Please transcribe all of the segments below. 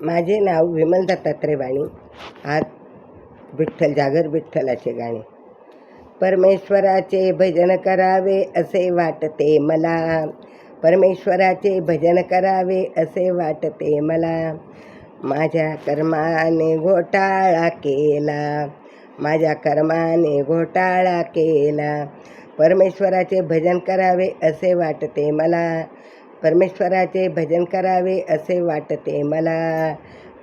माझे नाव विमल दत्तात्रय वाणी. आज विठ्ठल जागर विठ्ठलाचे गाणे. परमेश्वराचे भजन करावे असे वाटते मला, परमेश्वराचे भजन करावे असे वाटते मला. माझ्या कर्माने घोटाळा केला, माझ्या कर्माने घोटाळा केला. परमेश्वराचे भजन करावे असे वाटते मला, परमेश्वराचे भजन करावे असे वाटते मला.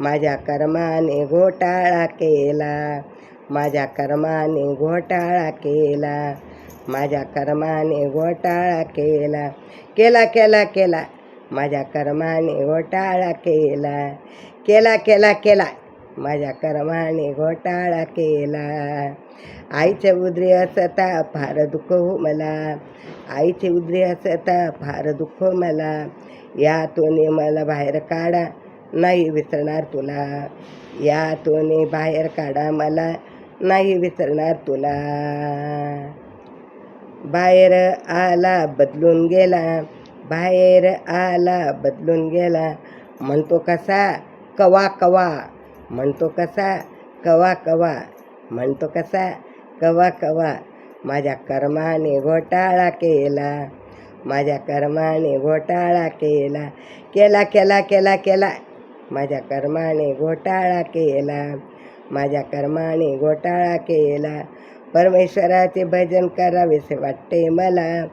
माझ्या कर्माने घोटाळा केला, माझ्या कर्माने घोटाळा केला, माझ्या कर्माने घोटाळा केला. केला केला केला माझ्या कर्माने घोटाळा केला, केला केला केला माझ्या कर्माने घोटाळा केला. आईच्या उदरी असता फार दुःख हो मला, आईचे उदरी असता फार दुःख मला. यातून मला बाहेर काढा, नाही विसरणार तुला. यातून बाहेर काढा, मला नाही विसरणार तुला. बाहेर आला बदलून गेला, बाहेर आला बदलून गेला. म्हणतो कसा कवा कवा, म्हणतो कसा कवा कवा, म्हणतो कसा कवा कवा. माझ्या कर्माने घोटाळा केला, माझ्या कर्माने घोटाळा केला. केला केला केला केला माझ्या कर्माने घोटाळा केला, माझ्या कर्माने घोटाळा केला. परमेश्वराचे भजन करावेसे वाटते मला,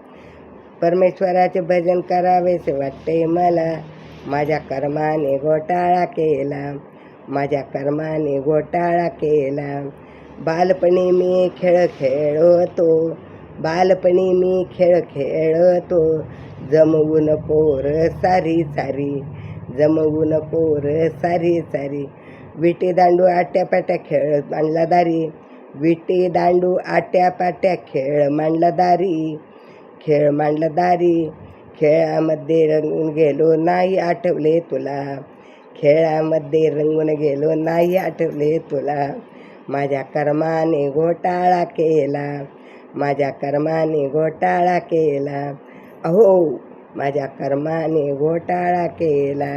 परमेश्वराचे भजन करावेसे वाटते मला. माझ्या कर्माने घोटाळा केला, माझ्या कर्माने घोटाळा केला. बालपणी मी खेळ खेळतो, बालपणी मी खेळ खेळतो. जमवून पोर सारी सारी, जमवून पोर सारी सारी. विटी दांडू आट्यापाट्या खेळ मांडला दारी, विटी दांडू आट्यापाट्या खेळ मांडला दारी, खेळ मांडला दारी. खेळामध्ये रंगून गेलो नाही आठवले तुला, खेळामध्ये रंगून गेलो नाही आठवले तुला. माझ्या कर्माने घोटाळा केला, माझ्या कर्माने घोटाळा केला. अहो माझ्या कर्माने घोटाळा केला.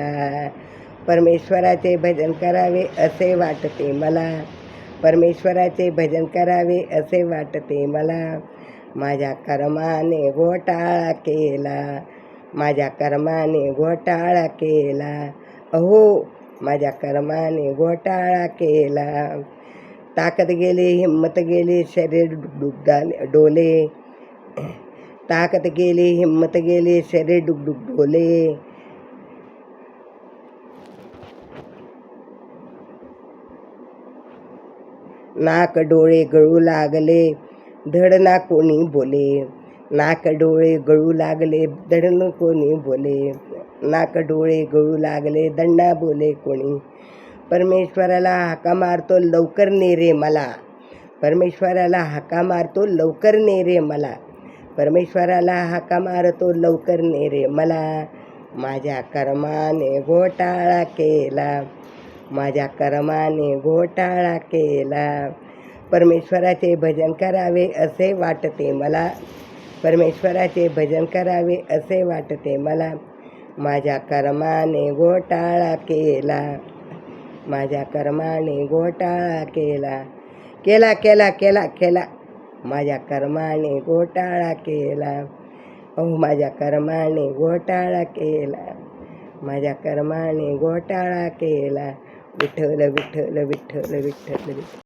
परमेश्वराचे भजन करावे असे वाटते मला, परमेश्वराचे भजन करावे असे वाटते मला. माझ्या कर्माने घोटाळा केला, माझ्या कर्माने घोटाळा केला. अहो माझ्या कर्माने घोटाळा केला. ताकद गेली, हिंमत गेली, शरीर डोले. ताकद गेली, हिंमत गेली, शरीर डोले. नाक डोळे गळू लागले, धड ना कोणी बोले. नाक डोळे गळू लागले, धड न कोणी बोले. नाक डोळे गळू लागले, दंडा बोले कोणी. परमेश्वराला हाका मारतो, लवकर ने रे मला, परमेश्वराला हाका मारतो, लवकर ने रे मला. परमेश्वराला हाका मारतो, लवकर ने रे मला. माझ्या कर्माने घोटाळा केला, माझ्या कर्माने घोटाळा केला. परमेश्वराचे भजन करावे असे वाटते मला, परमेश्वराचे भजन करावे असे वाटते मला. माझ्या कर्माने घोटाळा केला, माझ्या कर्माने घोटाळा केला. केला केला केला केला माझ्या कर्माने घोटाळा केला. अहो माझ्या कर्माने घोटाळा केला, माझ्या कर्माने घोटाळा केला. विठ्ठल विठ्ठल विठ्ठल विठ्ठल विठ्ठल.